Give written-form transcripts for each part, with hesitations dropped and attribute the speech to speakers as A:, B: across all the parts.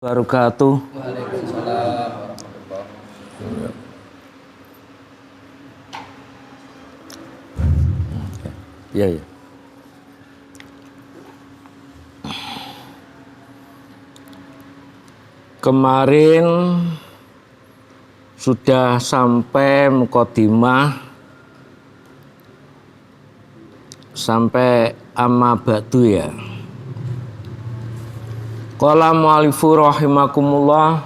A: Wabarakatuh.
B: Waalaikumsalam warahmatullahi.
A: Ya, ya. Kemarin sudah sampai mukadimah, sampai amma ba'du ya. Qala mu'alifu rahimakumullah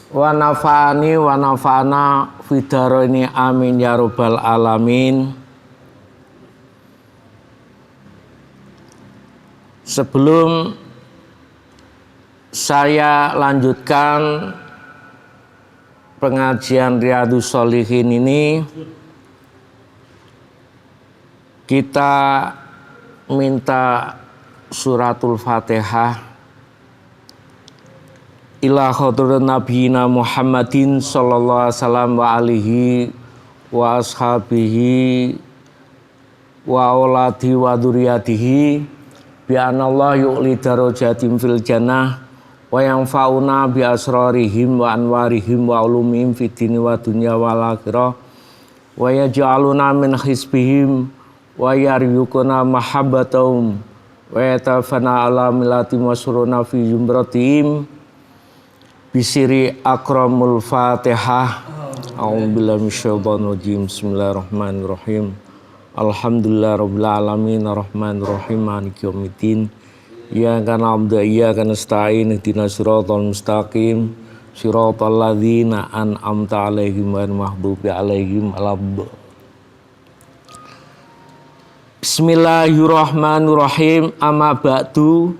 A: wa nafa'ani wa nafa'ana fidaraini amin ya rabbal alamin. Sebelum saya lanjutkan pengajian Riyadhus Shalihin ini, kita minta suratul Fatihah ila khadrat nabiyina Muhammadin sallallahu alaihi wasallam wa alihi wa ashabihi wa auladi wa dzurriyyatihi bi anallahu yu'li darajatim fil jannah wa yanfa'una bi asrarihim wa anwarihim wa ulumihim fid dini wa dunya wal akhirah wa yaj'aluna min hisbihim wa yaryukuna mahabbatahum wa yatafana ala milati masuruna fi jumratihim bisiri akramul Fatihah. A'udzubillahi minasyaitonir rajim. Bismillahirrahmanirrahim. Alhamdulillah rabbil alamin arrahmanir rahim maliki yaumiddin. Iyyaka na'budu wa iyyaka nasta'in ihdinas siratal mustaqim siratal ladzina an'amta 'alaihim ghairil maghdubi 'alaihim waladdallin. Bismillahirrahmanirrahim. Amma ba'du.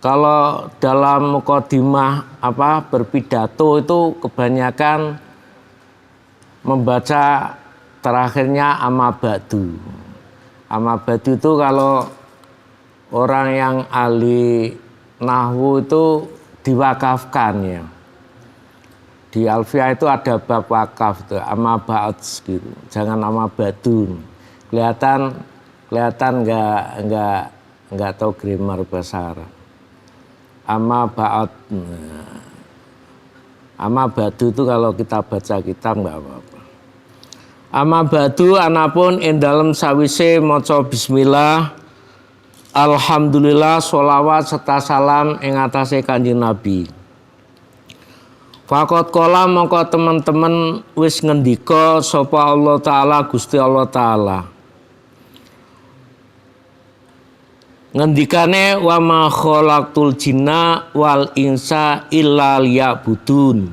A: Kalau dalam mukadimah berpidato itu kebanyakan membaca terakhirnya amma ba'du. Amma ba'du itu kalau orang yang ahli nahwu itu diwakafkan ya. Di Alfiah itu ada bab wakaf itu amma ba'd gitu. Jangan amma ba'du. Kelihatan nggak tahu grammar bahasa Arab. Amma ba'd. Amma ba'du itu kalau kita baca kitab nggak apa-apa. Amma ba'du anapun ing dalem sawise maca bismillah, alhamdulillah, sholawat serta salam ing atase Kanjeng Nabi. Faqat qala mongko teman-teman wis ngendika sapa Allah taala Gusti Allah taala. Ngendikane wa ma khalaqtul jinna wal insa illa liya'budun.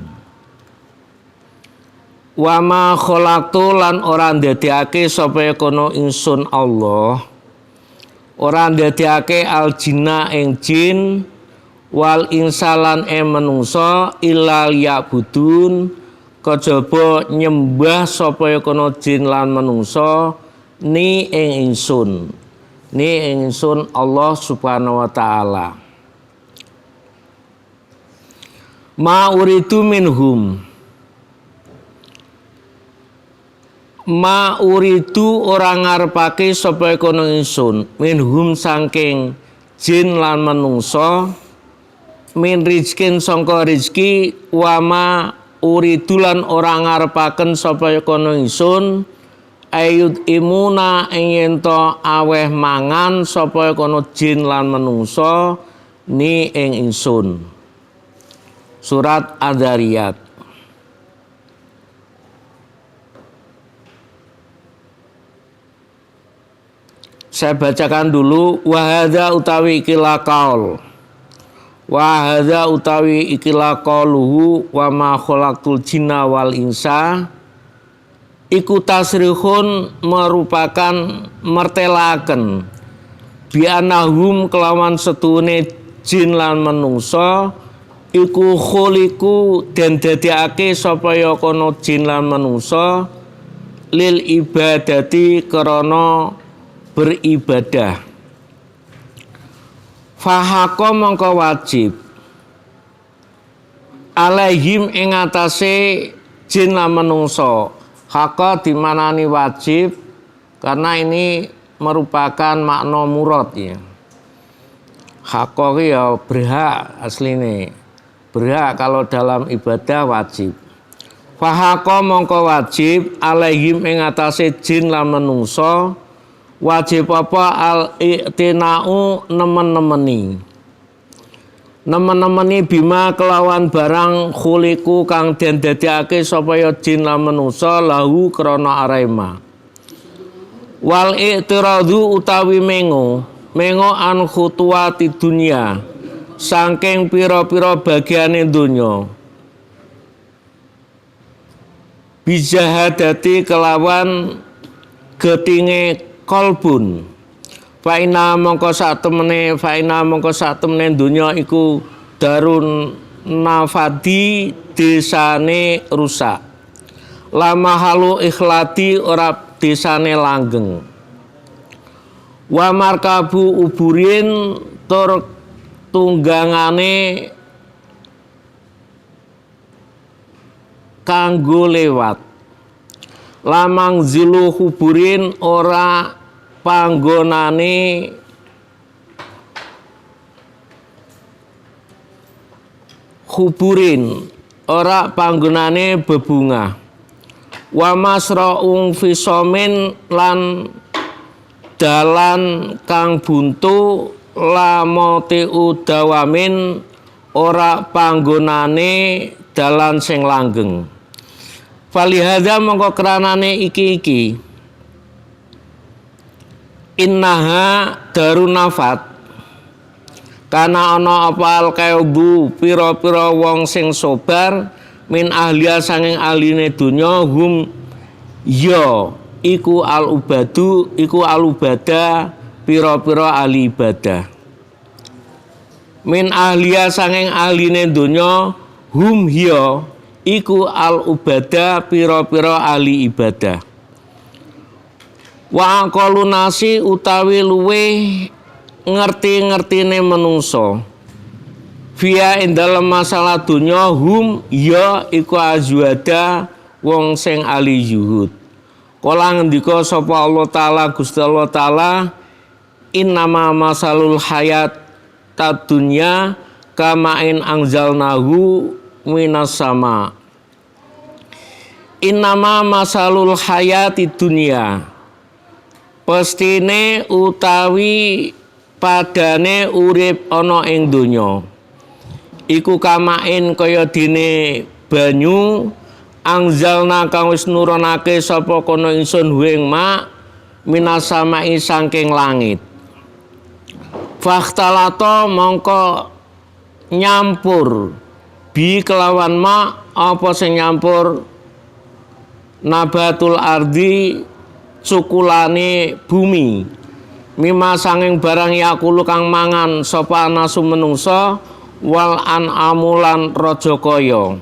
A: Wa ma khalaqtu lan ora ndadekake sapa kono ingsun Allah. Ora ndadekake al jinna ing jin wal insa lan menungsa illa liya'budun kejaba nyembah sapa kono jin lan menungsa ni ing ingsun. Ni ingsun Allah subhanahu wa ta'ala. Ma uridu minhum. Ma uridu orang ngarepake sapa kono ingsun minhum saking jin lan manungsa min rizkin sangka rizki wa ma uridu lan orang ngarepaken sapa kono ingsun ayud imuna ing to aweh mangan sapa kono jin lan menungso ni ing ingsun. Surat Ad-Dzariyat. Saya bacakan dulu. Wahadza utawi ikilah qaul. Wahadza utawi ikilah qauluhu wa ma khalaqtul jinna wal insa. Iku tasrihun merupakan mertelaken bianahum kelawan setune jin lan menungso iku khuliku den dadiake sapa ya kono jin lan menungso lil ibadati krana beribadah. Fahaqo mongko wajib alaihim ing atase jin lan menungso. Haqqa dimanani wajib karena ini merupakan makna murad ya. Haqqo ya berhak asline. Berhak kalau dalam ibadah wajib. Fahaqo mongko wajib alaihim ing atase jin lan menungso wajib apa al i'tina'u nemen-nemeni. Nemen-nemeni bima kelawan barang khuliku kang den dadekake sapa ya jin lan menungso lahu krana arema. Wal i'tiradu utawi mengo an khutuwati dunya saking pira-pira bagiane donya bijahadati kelawan getinge kolbun faina mongko sak temene donya iku darun nafadi desane rusak lama halu ikhlati ora desane langgeng wa markabu uburin tur tunggangane kanggo lewat lamang zilu huburin ora panggonane huburin ora panggonane bebungah wa masra'ung fisomin lan dalan kang buntu lamote udawamin ora panggonane dalan sing langgeng. Falihada mongko kranane iki innaha darun nafat kana ana apa al kaudu pira-pira wong sing sobar min ahliya sanging ahline donya hum ya iku al ubada pira-pira ahli ibadah min ahliya sanging ahline donya hum hiya iku al ubada pira-pira ahli ibadah wa aqalu nasi utawi luwe ngerti-ngertine menungso via ing dalem masalah donya hum ya iku azwada wong sing ahli zuhud kala ngendika sapa Allah taala Gusti Allah taala innama masalul hayat tadunya kamain anzalnahu minas sama innama masalul hayati dunya pestine utawi padane urip ana ing donya iku kamain kaya dene banyu anzalna kang wis nurunake sapa kono ingsun huing mak minas samai saking langit fakhtalato mongko nyampur bi kelawan ma apa sing nyampur nabatul ardi cukulane bumi mima sanging barang yakulu kang mangan sapa nasu menungso wal an'amulan raja kaya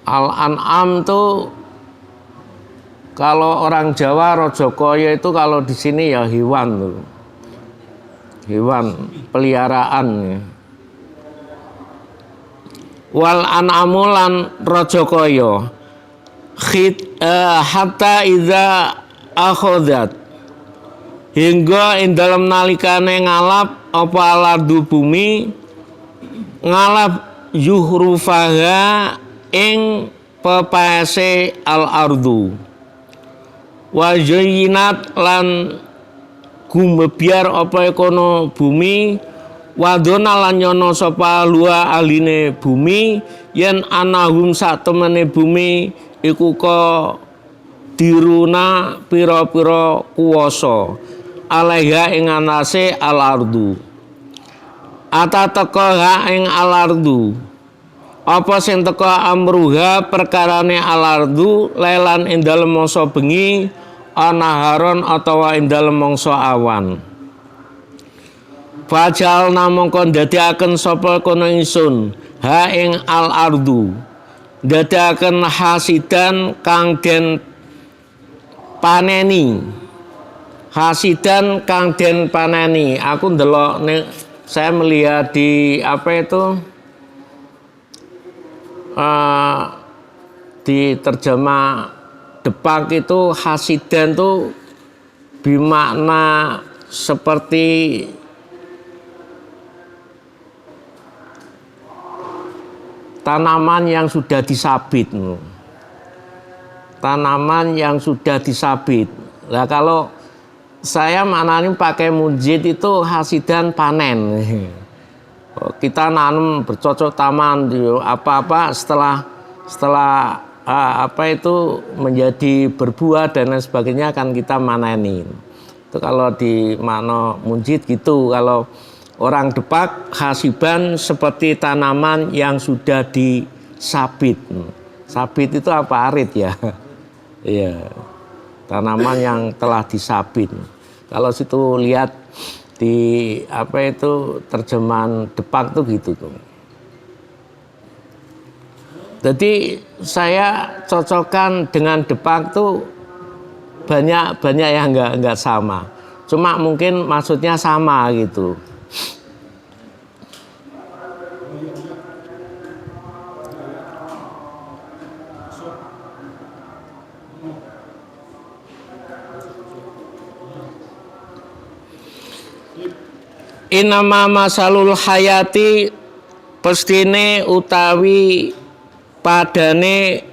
A: al an'am tuh kalau orang Jawa raja kaya itu kalau di sini ya hewan tuh hewan peliharaan ya. Wal an'amulan raja kaya hatta idza akhadat hingga ing dalem nalikane ngalap apa alardu bumi ngalap yuhrufaha ing pepese al ardu wa zayyinat lan gumebyar apa kono bumi wadona lan nyono sapa lua aline bumi yen anahum sak temene bumi iku ka diruna pira-pira kuwasa alaiha ing anase al ardu ata teka ha ing al ardu apa sing teka amruha perkarane al ardu lelan ing dalem mangsa bengi ana haron atawa ing dalem mangsa awan fajal namangka ndadekaken sapa kono ingsun ha ing al ardu ndadekaken hasidan kang den paneni hasidan kang den paneni aku ndelok saya melihat di apa itu di terjemah Depak itu hasidan tuh bermakna seperti tanaman yang sudah disabit. Tanaman yang sudah disabit. Nah kalau saya maknanya pakai mujid itu hasidan panen. Kita nanam bercocok taman apa-apa setelah apa itu menjadi berbuah dan lain sebagainya kan kita manenin. Itu kalau di makna mujid gitu. Kalau orang Depak hasiban seperti tanaman yang sudah disabit. Sabit itu apa? Arit ya. Iya. Tanaman yang telah disabit. Kalau situ lihat di apa itu terjemahan Depak tuh gitu tuh. Jadi saya cocokkan dengan Depak tuh banyak yang enggak sama. Cuma mungkin maksudnya sama gitu. Inama masalul hayati pestine utawi padane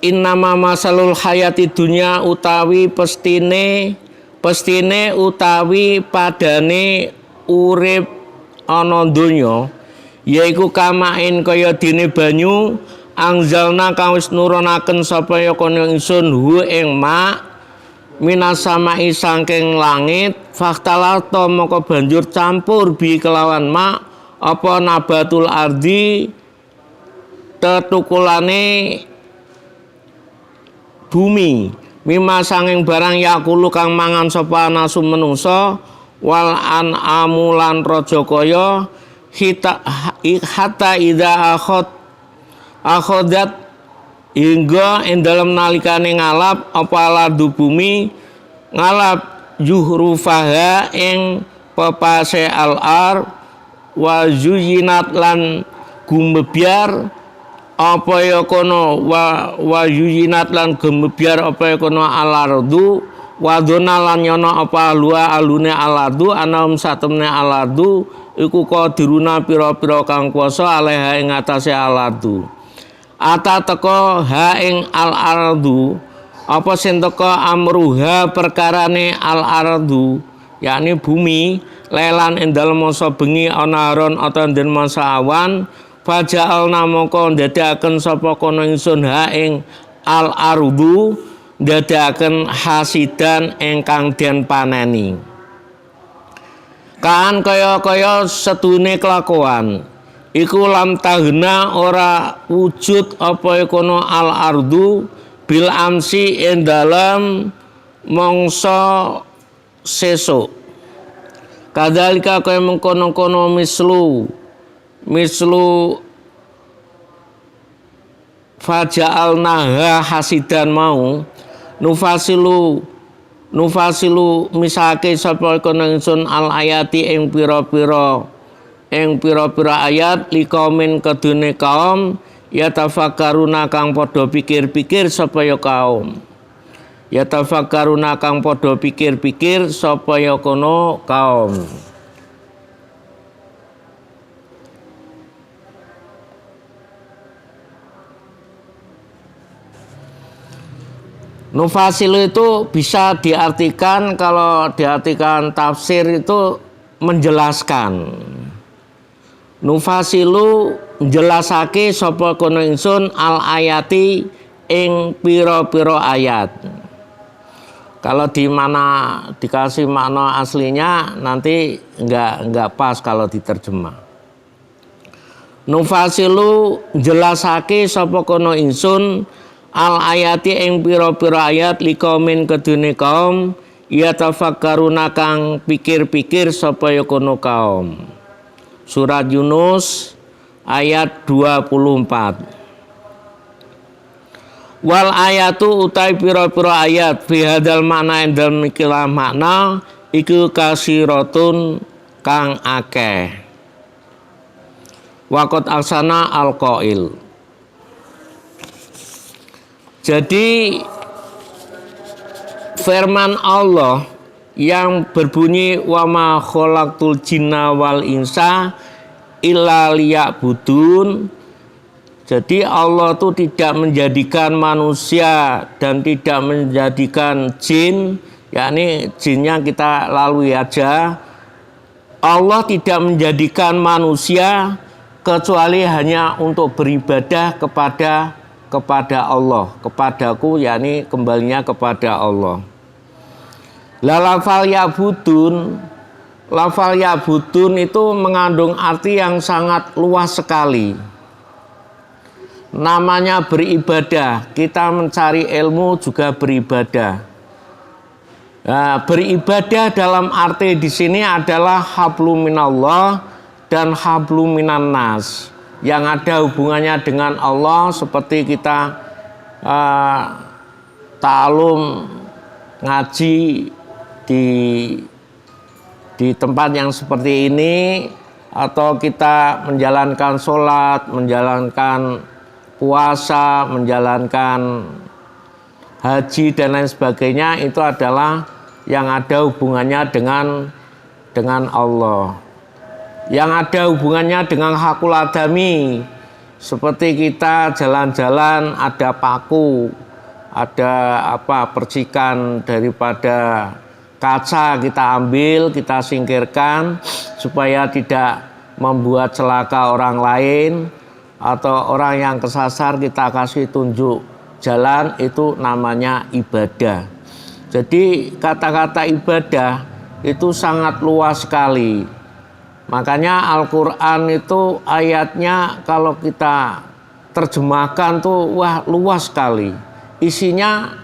A: Innama masalul hayati dunya utawi pestine utawi padane urip ana donya yaiku kamain kaya dene banyu angzalna kang wis nurunaken sapa ya kono ingsun hu ing ma minas samai saking langit faktalato moko banjur campur bi kelawan ma apa nabatul ardi tetukulane bumi mimma sanging barang yakulu kang mangan sapa nasu menungso wal anamulan raja kaya hatta ida akhodat hingga ing dalem nalikane ngalap apa ladu bumi ngalap juhrufaha ing pepase al-ar wa zuyinat lan gumebyar apa ya kono wa zuyinat lan gumebyar apa ya kono al-ardu wa dona lan yana apa alune al-ardu anam satemne al-ardu iku qadiruna pira-pira kang kuwasa alaiha ing atase al-ardu ata teko ha ing al-ardu apa sing teko amruha perkarane al-ardu yakni bumi lelan ing dalem masa bengi ana aron utawa den masa awan faja'alna moko ndadekaken sapa kono ingsun ha ing al-ardu ndadekaken hasidan ingkang den paneni kan kaya setune kelakuan iku lam tahna ora wujud apa kono al ardu bil amsi ing dalem mangsa sesuk kadzalika kaya mengkono-kono mislu faja'alnaha hasidan mau nufasilu misake sapa kono ingsun al ayati ing pira-pira ayat liqaumin kedune kaum yatafakkaruna kang padha pikir-pikir sapa ya kaum yatafakkaruna kang padha pikir-pikir sapa ya kono kaum Nufasilu itu bisa diartikan kalau diartikan tafsir itu menjelaskan. Nufasilu jelasake sapa kono ingsun al ayati ing pira-pira ayat. Kalau di mana dikasih makna aslinya nanti enggak pas kalau diterjemah. Nufasilu jelasake sapa kono ingsun al ayati ing pira-pira ayat liqaumin kedune kaum yatafakkaruna kang pikir-pikir sapa ya kono kaum. Surat Yunus ayat 24. Wal ayatu utai pira-pira ayat fi hadzal makna ing dalem ikilah makna iku kasiratun kang akeh. Waqat aksana al-qail. Jadi firman Allah yang berbunyi wa ma khalaqtul jinna wal insa illa liya'budun. Jadi Allah itu tidak menjadikan manusia dan tidak menjadikan jin, yakni jinnya kita lalui aja. Allah tidak menjadikan manusia kecuali hanya untuk beribadah kepada Allah, kepadaku, yakni kembalinya kepada Allah. Lafal ya'budun itu mengandung arti yang sangat luas sekali. Namanya beribadah, kita mencari ilmu juga beribadah. Nah, beribadah dalam arti di sini adalah hablum minallah dan hablum minan nas, yang ada hubungannya dengan Allah, seperti kita ta'alum ngaji di tempat yang seperti ini, atau kita menjalankan sholat, menjalankan puasa, menjalankan haji dan lain sebagainya, itu adalah yang ada hubungannya dengan Allah, yang ada hubungannya dengan hakul adami, seperti kita jalan-jalan ada paku, ada percikan daripada kaca, kita ambil, kita singkirkan supaya tidak membuat celaka orang lain, atau orang yang kesasar kita kasih tunjuk jalan, itu namanya ibadah. Jadi kata-kata ibadah itu sangat luas sekali. Makanya Al-Quran itu ayatnya kalau kita terjemahkan tuh wah luas sekali. Isinya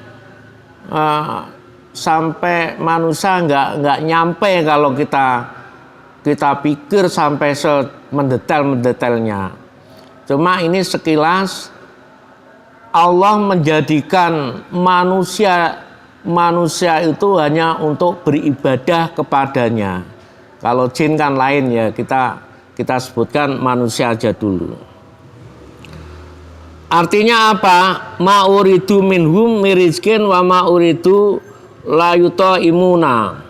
A: sampai manusia nggak nyampe kalau kita pikir sampai mendetailnya. Cuma ini sekilas, Allah menjadikan manusia itu hanya untuk beribadah kepadanya. Kalau jin kan lain ya, kita sebutkan manusia aja dulu. Artinya apa? Ma uridu minhum mirizkin wa ma uridu la yuta'imuna.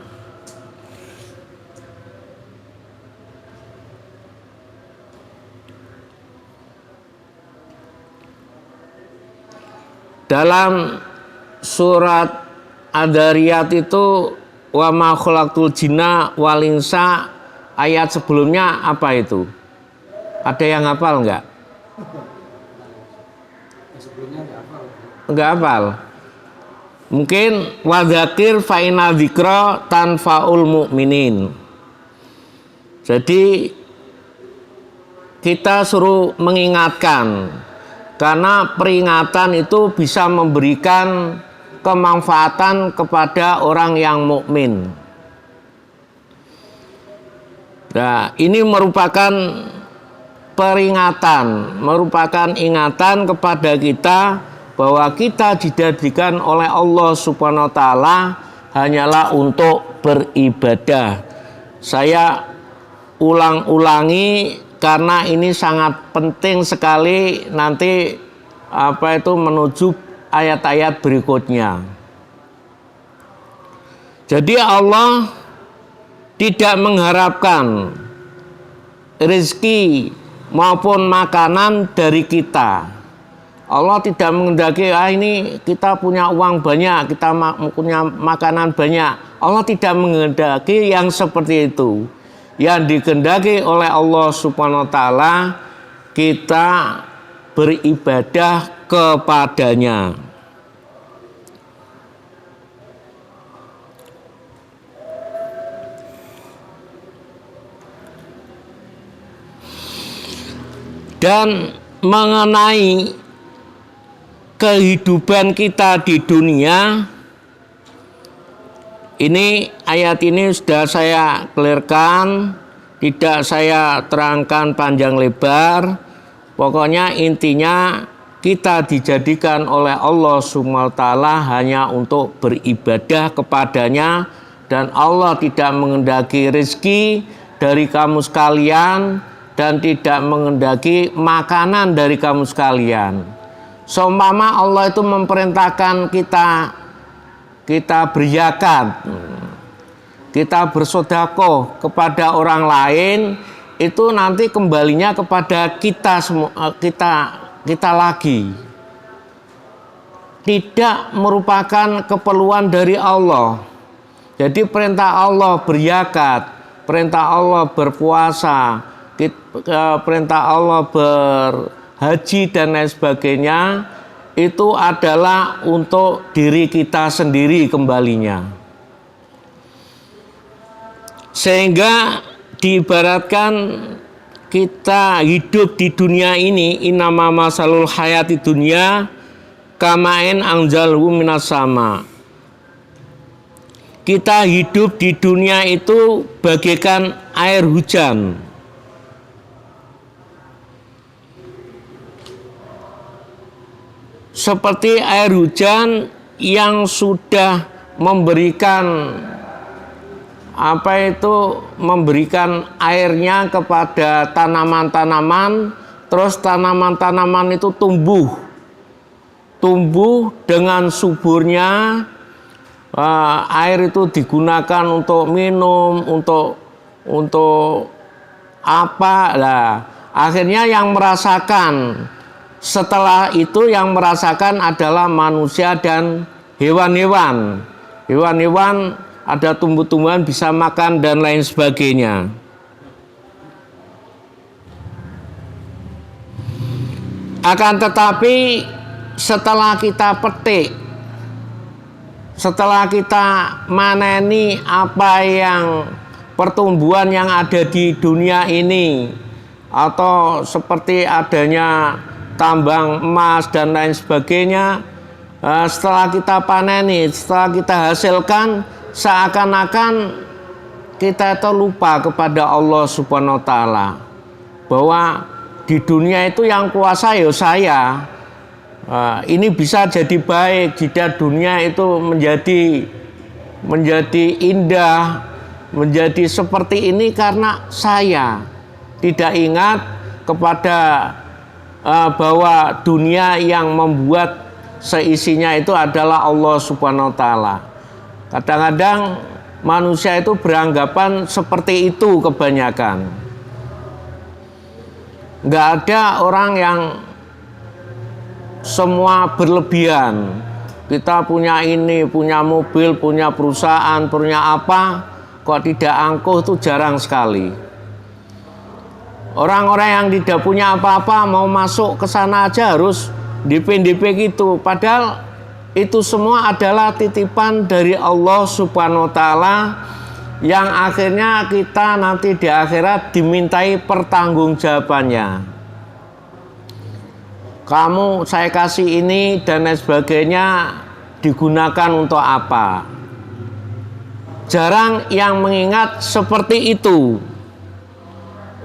A: Dalam surat Ad-Dariyat itu wa ma khalaqtul jinna wal insa, ayat sebelumnya apa itu? Ada yang hafal enggak? Enggak hafal. Mungkin wadzakir fa inna dzikra tanfaul mu'minin. Jadi kita suruh mengingatkan, karena peringatan itu bisa memberikan kemanfaatan kepada orang yang mukmin. Nah, ini merupakan peringatan, merupakan ingatan kepada kita bahwa kita dijadikan oleh Allah Subhanahu wa taala hanyalah untuk beribadah. Saya ulang-ulangi karena ini sangat penting sekali nanti menuju ayat-ayat berikutnya. Jadi Allah tidak mengharapkan rezeki maupun makanan dari kita. Allah tidak menghendaki ini kita punya uang banyak, kita punya makanan banyak. Allah tidak menghendaki yang seperti itu. Yang dikehendaki oleh Allah Subhanahu wa taala kita beribadah kepadanya. Dan mengenai kehidupan kita di dunia, ini ayat ini sudah saya clearkan, tidak saya terangkan panjang lebar. Pokoknya intinya kita dijadikan oleh Allah Subhanahu wa taala hanya untuk beribadah kepadanya, dan Allah tidak menghendaki rezeki dari kamu sekalian dan tidak menghendaki makanan dari kamu sekalian. Seumpama Allah itu memerintahkan kita berzakat, kita bersedekah kepada orang lain, itu nanti kembalinya kepada kita semua, kita lagi. Tidak merupakan keperluan dari Allah. Jadi perintah Allah berzakat, perintah Allah berpuasa, perintah Allah berhaji dan lain sebagainya, itu adalah untuk diri kita sendiri kembalinya. Sehingga diibaratkan kita hidup di dunia ini, innama masalul hayati dunya kamain anzalhu minas sama. Kita hidup di dunia itu bagaikan air hujan. Seperti air hujan yang sudah memberikan memberikan airnya kepada tanaman-tanaman, terus tanaman-tanaman itu tumbuh dengan suburnya. Air itu digunakan untuk minum, untuk apa lah. Akhirnya yang merasakan setelah itu yang merasakan adalah manusia dan hewan-hewan. Hewan-hewan ada tumbuh-tumbuhan bisa makan dan lain sebagainya. Akan tetapi setelah kita petik, setelah kita maneni apa yang pertumbuhan yang ada di dunia ini, atau seperti adanya tambang emas dan lain sebagainya, setelah kita paneni, setelah kita hasilkan, seakan-akan kita itu lupa kepada Allah Subhanahu wa Ta'ala, bahwa di dunia itu yang kuasa ya saya. Ini bisa jadi baik, jika dunia itu menjadi indah, menjadi seperti ini karena saya tidak ingat kepada bahwa dunia yang membuat seisinya itu adalah Allah Subhanahu wa Ta'ala. Kadang-kadang manusia itu beranggapan seperti itu kebanyakan. Nggak ada orang yang semua berlebihan. Kita punya ini, punya mobil, punya perusahaan, punya apa, kok tidak angkuh itu jarang sekali. Orang-orang yang tidak punya apa-apa mau masuk ke sana aja harus DP gitu. Padahal itu semua adalah titipan dari Allah Subhanahu wa Ta'ala, yang akhirnya kita nanti di akhirat dimintai pertanggungjawabannya. Kamu saya kasih ini dan lain sebagainya digunakan untuk apa? Jarang yang mengingat seperti itu.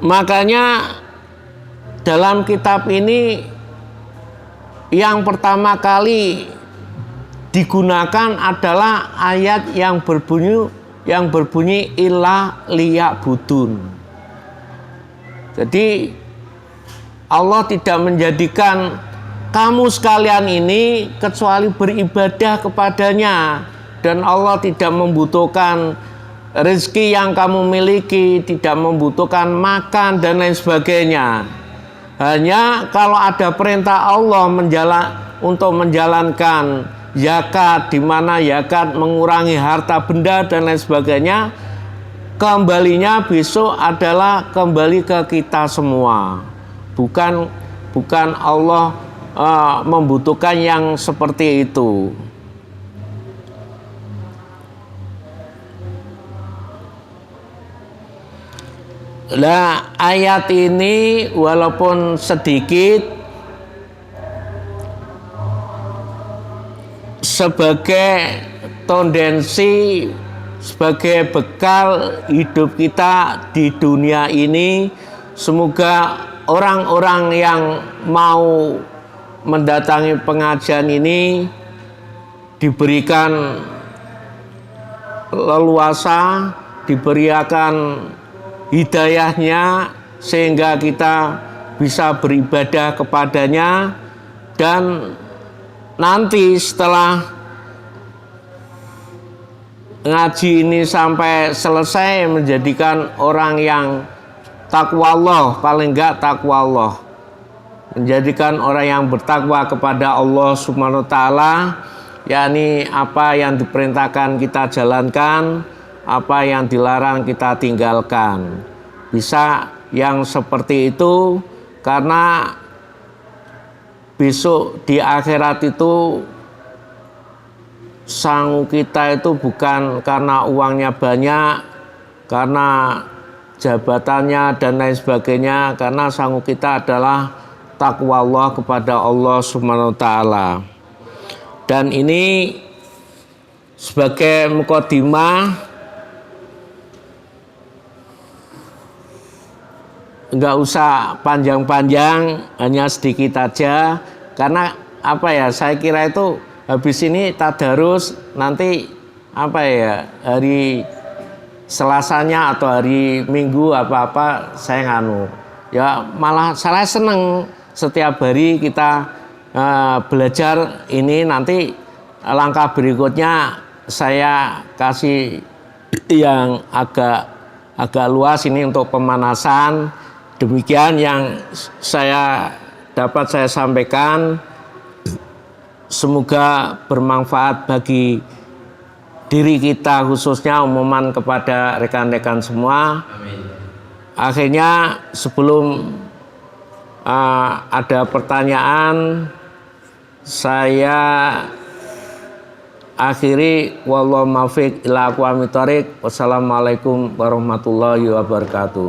A: Makanya dalam kitab ini yang pertama kali digunakan adalah ayat yang berbunyi illa liya'budun. Jadi Allah tidak menjadikan kamu sekalian ini kecuali beribadah kepadanya, dan Allah tidak membutuhkan rezeki yang kamu miliki, tidak membutuhkan makan dan lain sebagainya. Hanya kalau ada perintah Allah untuk menjalankan zakat, di mana zakat mengurangi harta benda dan lain sebagainya, kembalinya besok adalah kembali ke kita semua. Bukan Allah membutuhkan yang seperti itu. Nah, ayat ini walaupun sedikit sebagai tendensi, sebagai bekal hidup kita di dunia ini, semoga orang-orang yang mau mendatangi pengajian ini diberikan leluasa, diberikan hidayahnya, sehingga kita bisa beribadah kepadanya. Dan nanti setelah ngaji ini sampai selesai menjadikan orang yang takwa Allah, paling enggak takwa Allah, menjadikan orang yang bertakwa kepada Allah Subhanahu wa taala, yakni apa yang diperintahkan kita jalankan, apa yang dilarang kita tinggalkan. Bisa yang seperti itu karena besok di akhirat itu sangu kita itu bukan karena uangnya banyak, karena jabatannya dan lain sebagainya, karena sangu kita adalah takwa Allah kepada Allah Subhanahu wa taala. Dan ini sebagai mukadimah, enggak usah panjang-panjang, hanya sedikit aja, karena apa ya, saya kira itu habis ini tadarus nanti apa ya, hari Selasanya atau hari Minggu apa-apa saya nganu. Ya malah saya seneng setiap hari kita belajar ini, nanti langkah berikutnya saya kasih yang agak luas ini untuk pemanasan. Demikian yang dapat saya sampaikan. Semoga bermanfaat bagi diri kita khususnya, umuman kepada rekan-rekan semua.
B: Amin.
A: Akhirnya sebelum ada pertanyaan, saya akhiri, wallahu muwaffiq ila aqwamit thoriq. Wassalamualaikum warahmatullahi wabarakatuh.